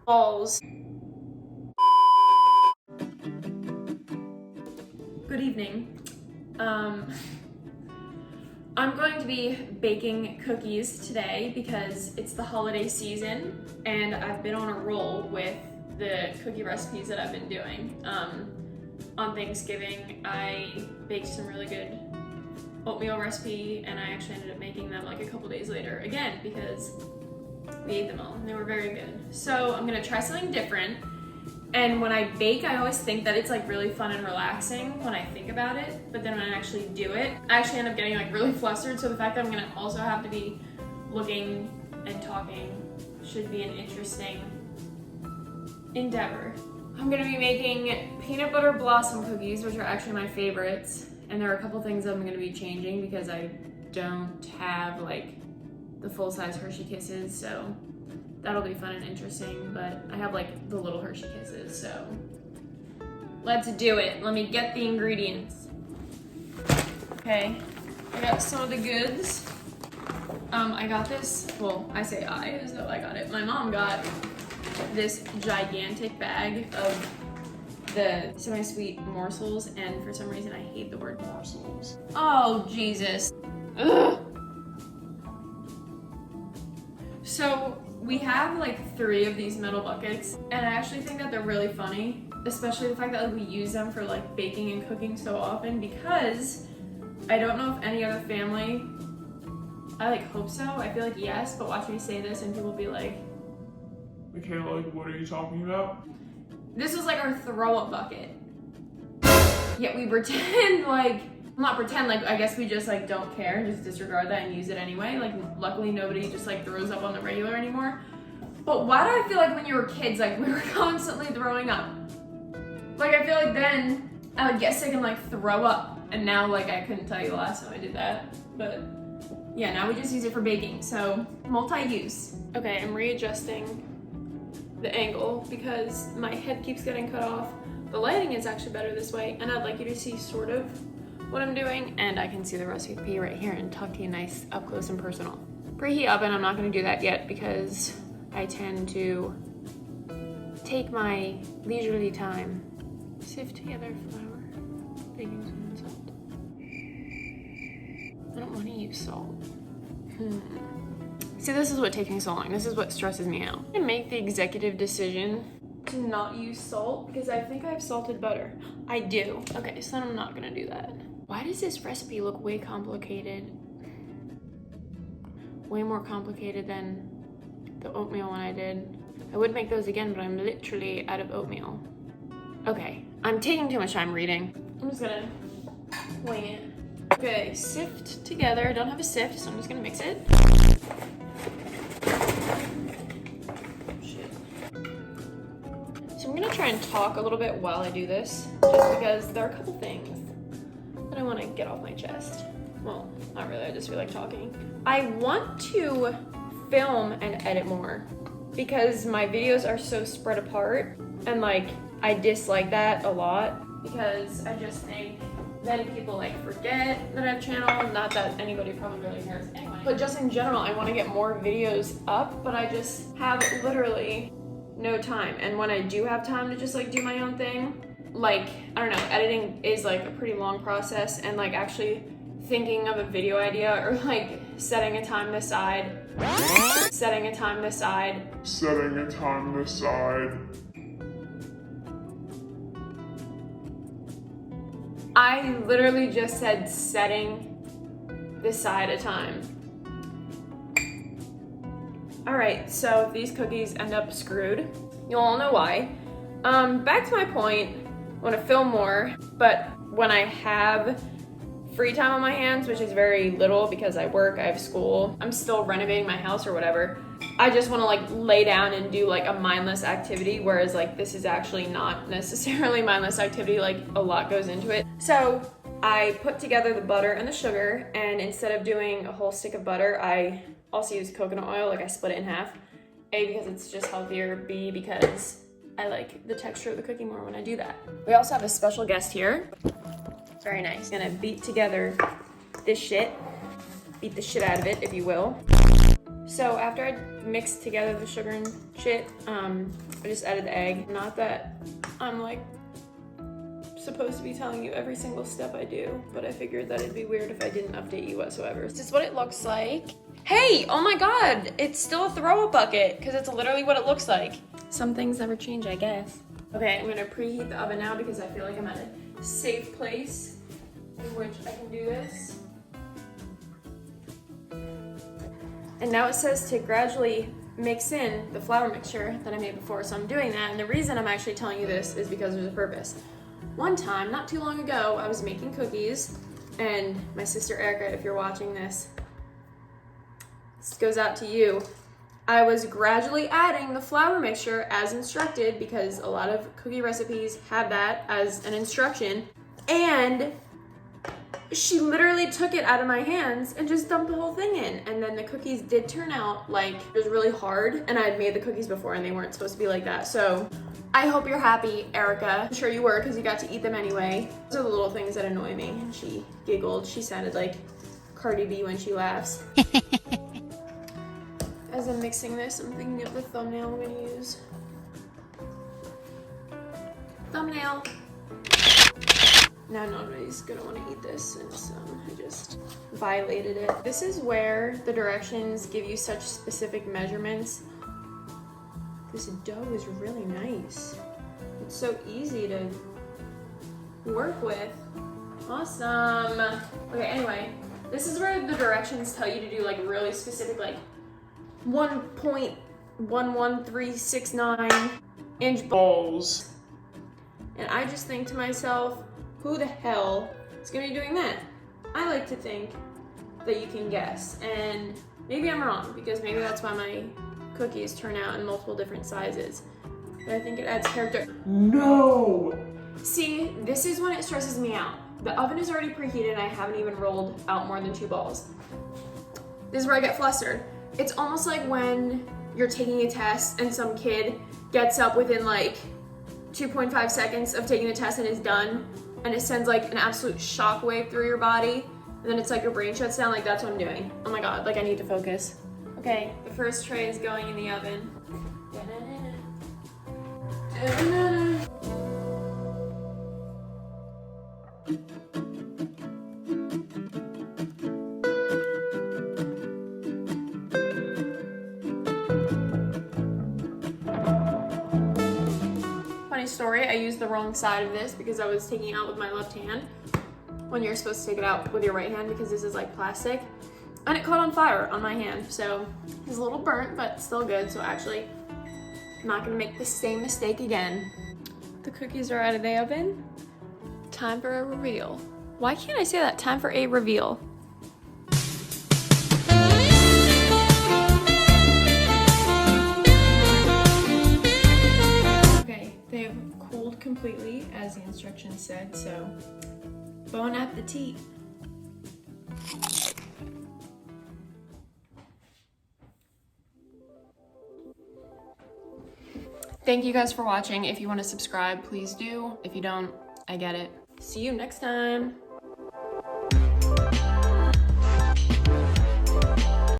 balls. Good evening. I'm going to be baking cookies today because it's the holiday season and I've been on a roll with the cookie recipes that I've been doing. On Thanksgiving, I baked some really good oatmeal recipe and I actually ended up making them like a couple days later again because we ate them all and they were very good. So I'm gonna try something different. And when I bake, I always think that it's like really fun and relaxing when I think about it, but then when I actually do it, I actually end up getting like really flustered. So the fact that I'm gonna also have to be looking and talking should be an interesting endeavor. I'm gonna be making peanut butter blossom cookies, which are actually my favorites. And there are a couple things I'm gonna be changing because I don't have like the full-size Hershey Kisses, so that'll be fun and interesting, but I have like the little Hershey Kisses, so let's do it. Let me get the ingredients. Okay, I got some of the goods. I got this, well, I say I as though I got it. My mom got this gigantic bag of the semi-sweet morsels, and for some reason I hate the word morsels. Oh, Jesus. Ugh. So we have like 3 of these metal buckets, and I actually think that they're really funny, especially the fact that like we use them for like baking and cooking so often, because I don't know if any other family, I like hope so, I feel like yes, but watch me say this and people will be like, Michaela, like, what are you talking about? this was like our throw up bucket. Yet we pretend like, not pretend, like I guess we just like don't care and just disregard that and use it anyway. Like luckily nobody just like throws up on the regular anymore. But why do I feel like when you were kids, like we were constantly throwing up? Like I feel like then I would get sick and like throw up, and now like I couldn't tell you the last time I did that. But yeah, now we just use it for baking, so multi-use. Okay, I'm readjusting the angle because my head keeps getting cut off. The lighting is actually better this way, and I'd like you to see sort of what I'm doing, and I can see the recipe right here and talk to you nice up close and personal. Preheat oven, I'm not gonna do that yet because I tend to take my leisurely time. Sift together flour, baking soda, and salt. I don't wanna use salt. See, this is what taking so long. This is what stresses me out. I make the executive decision to not use salt because I think I have salted butter. I do. Okay, so then I'm not gonna do that. Why does this recipe look way complicated? Way more complicated than the oatmeal one I did. I would make those again, but I'm literally out of oatmeal. Okay, I'm taking too much time reading. I'm just gonna wing it. Okay, sift together. I don't have a sift, so I'm just gonna mix it. Shit. So I'm gonna try and talk a little bit while I do this, just because there are a couple things that I want to get off my chest. Well, not really, I just feel like talking. I want to film and edit more because my videos are so spread apart, and like I dislike that a lot because I just think then people like forget that I have a channel. Not that anybody probably really cares anyway, but just in general I want to get more videos up, but I just have literally no time. And when I do have time to just like do my own thing, like, I don't know, editing is like a pretty long process, and like actually thinking of a video idea or like setting a time aside. I literally just said setting aside a time. All right, so if these cookies end up screwed, you'll all know why. Back to my point, I want to film more, but when I have free time on my hands, which is very little because I work, I have school, I'm still renovating my house or whatever, I just want to like lay down and do like a mindless activity, whereas like this is actually not necessarily mindless activity, like a lot goes into it. So I put together the butter and the sugar, and instead of doing a whole stick of butter, I also use coconut oil, like I split it in half. A, because it's just healthier, B, because I like the texture of the cookie more when I do that. We also have a special guest here. Very nice. Gonna beat together this shit. Beat the shit out of it, if you will. So after I mixed together the sugar and shit, I just added the egg. Not that I'm like supposed to be telling you every single step I do, but I figured that it'd be weird if I didn't update you whatsoever. This is what it looks like. Hey, oh my God, it's still a throw-up bucket because it's literally what it looks like. Some things never change, I guess. Okay, I'm gonna preheat the oven now because I feel like I'm at a safe place in which I can do this. And now it says to gradually mix in the flour mixture that I made before, so I'm doing that. And the reason I'm actually telling you this is because there's a purpose. One time, not too long ago, I was making cookies, and my sister Erica, if you're watching this goes out to you. I was gradually adding the flour mixture as instructed because a lot of cookie recipes have that as an instruction, and she literally took it out of my hands and just dumped the whole thing in. And then the cookies did turn out like it was really hard, and I had made the cookies before and they weren't supposed to be like that. So I hope you're happy, Erica. I'm sure you were because you got to eat them anyway. Those are the little things that annoy me. And she giggled. She sounded like Cardi B when she laughs. As I'm mixing this, I'm thinking of the thumbnail I'm gonna use. Thumbnail. Now nobody's gonna want to eat this since I just violated it. This is where the directions give you such specific measurements. This dough is really nice. It's so easy to work with. Awesome. Okay, anyway, this is where the directions tell you to do like really specific, like 1.11369 inch balls. And I just think to myself, who the hell is gonna be doing that? I like to think that you can guess, and maybe I'm wrong because maybe that's why my cookies turn out in multiple different sizes. But I think it adds character. No! See, this is when it stresses me out. The oven is already preheated and I haven't even rolled out more than 2 balls. This is where I get flustered. It's almost like when you're taking a test and some kid gets up within like 2.5 seconds of taking the test and is done, and it sends like an absolute shockwave through your body, and then it's like your brain shuts down. Like that's what I'm doing. Oh my God, like I need to focus. Okay, the first tray is going in the oven. Funny story, I used the wrong side of this because I was taking it out with my left hand when you're supposed to take it out with your right hand because this is like plastic. And it caught on fire on my hand, so it's a little burnt, but still good. So actually, I'm not gonna make the same mistake again. The cookies are out of the oven. Time for a reveal. Why can't I say that? Time for a reveal. Okay, they have cooled completely as the instructions said, so bon appetit. Thank you guys for watching. If you want to subscribe, please do. If you don't, I get it. See you next time.